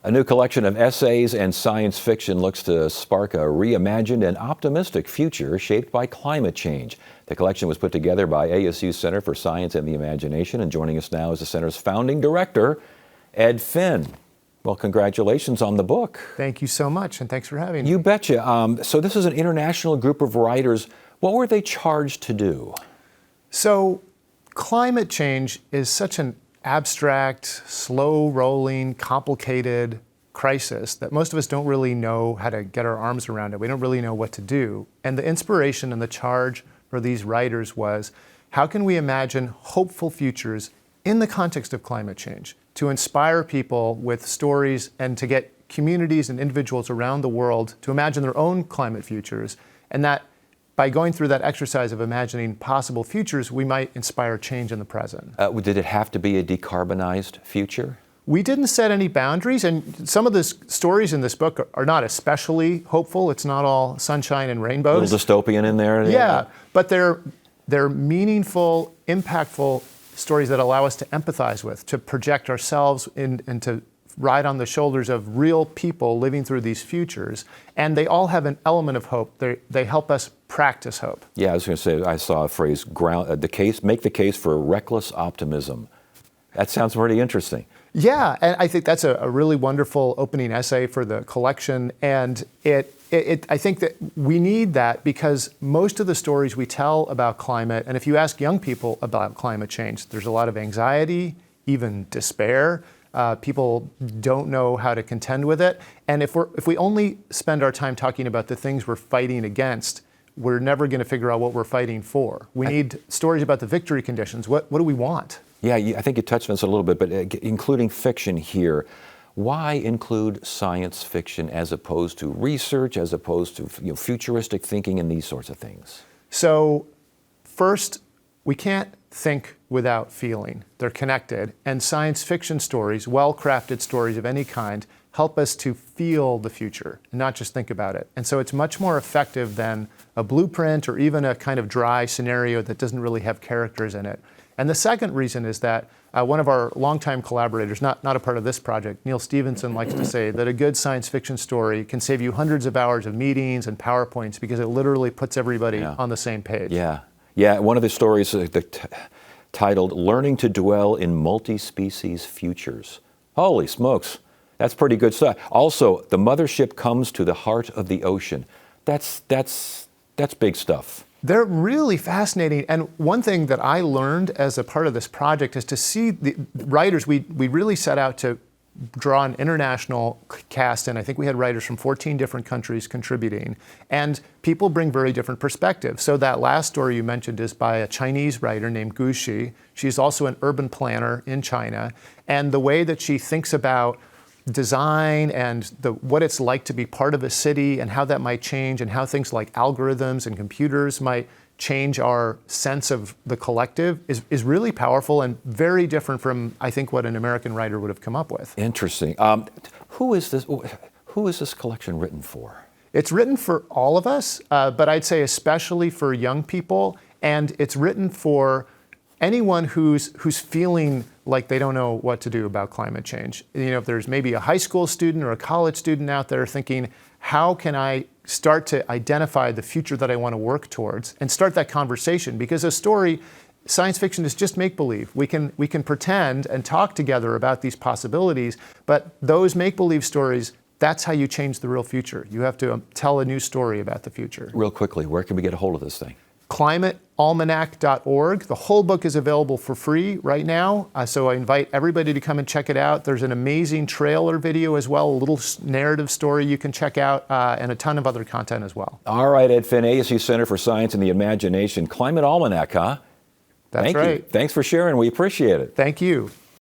A new collection of essays and science fiction looks to spark a reimagined and optimistic future shaped by climate change. The collection was put together by ASU Center for Science and the Imagination, and joining us now is the center's founding director, Ed Finn. Well, congratulations on the book. Thank you so much, and thanks for having me. You betcha. So this is an international group of writers. What were they charged to do? So climate change is such an abstract, slow-rolling, complicated crisis that most of us don't really know how to get our arms around it. We don't really know what to do. And the inspiration and the charge for these writers was, how can we imagine hopeful futures in the context of climate change, to inspire people with stories and to get communities and individuals around the world to imagine their own climate futures, and that by going through that exercise of imagining possible futures, we might inspire change in the present. Did it have to be a decarbonized future? We didn't set any boundaries, and some of the stories in this book are not especially hopeful. It's not all sunshine and rainbows. A little dystopian in there? Yeah, but they're meaningful, impactful stories that allow us to empathize with, to project ourselves and to ride on the shoulders of real people living through these futures. And they all have an element of hope. They help us practice hope. Yeah, I was going to say, I saw a phrase, make the case for reckless optimism. That sounds pretty interesting. Yeah, and I think that's a really wonderful opening essay for the collection. And I think that we need that because most of the stories we tell about climate, and if you ask young people about climate change, there's a lot of anxiety, even despair. People don't know how to contend with it. And if we only spend our time talking about the things we're fighting against, we're never going to figure out what we're fighting for. We need stories about the victory conditions. What do we want? Yeah, I think you touched on this a little bit, but including fiction here. Why include science fiction as opposed to research, as opposed to futuristic thinking and these sorts of things? So first, we can't think without feeling. They're connected. And science fiction stories, well-crafted stories of any kind, help us to feel the future and not just think about it. And so it's much more effective than a blueprint or even a kind of dry scenario that doesn't really have characters in it. And the second reason is that one of our longtime collaborators, not a part of this project, Neal Stephenson, likes to say that a good science fiction story can save you hundreds of hours of meetings and PowerPoints because it literally puts everybody on the same page. Yeah, one of the stories titled Learning to Dwell in Multi-Species Futures. Holy smokes, that's pretty good stuff. Also, the mothership comes to the heart of the ocean. That's big stuff. They're really fascinating. And one thing that I learned as a part of this project is to see the writers. We really set out to draw an international cast, and I think we had writers from 14 different countries contributing. And people bring very different perspectives. So that last story you mentioned is by a Chinese writer named Gu Xi. She's also an urban planner in China. And the way that she thinks about design and what it's like to be part of a city and how that might change and how things like algorithms and computers might change our sense of the collective is really powerful and very different from, I think, what an American writer would have come up with. Interesting. Who is this collection written for? It's written for all of us, but I'd say especially for young people, and it's written for anyone who's feeling like they don't know what to do about climate change. If there's maybe a high school student or a college student out there thinking, how can I start to identify the future that I want to work towards and start that conversation? Because a story, science fiction is just make-believe. We can pretend and talk together about these possibilities, but those make-believe stories, that's how you change the real future. You have to tell a new story about the future. Real quickly, where can we get a hold of this thing? climatealmanac.org. The whole book is available for free right now, so I invite everybody to come and check it out. There's an amazing trailer video as well, a little narrative story you can check out, and a ton of other content as well. All right, Ed Finn, ASU Center for Science and the Imagination. Climate Almanac, huh? That's right. Thanks for sharing. We appreciate it. Thank you.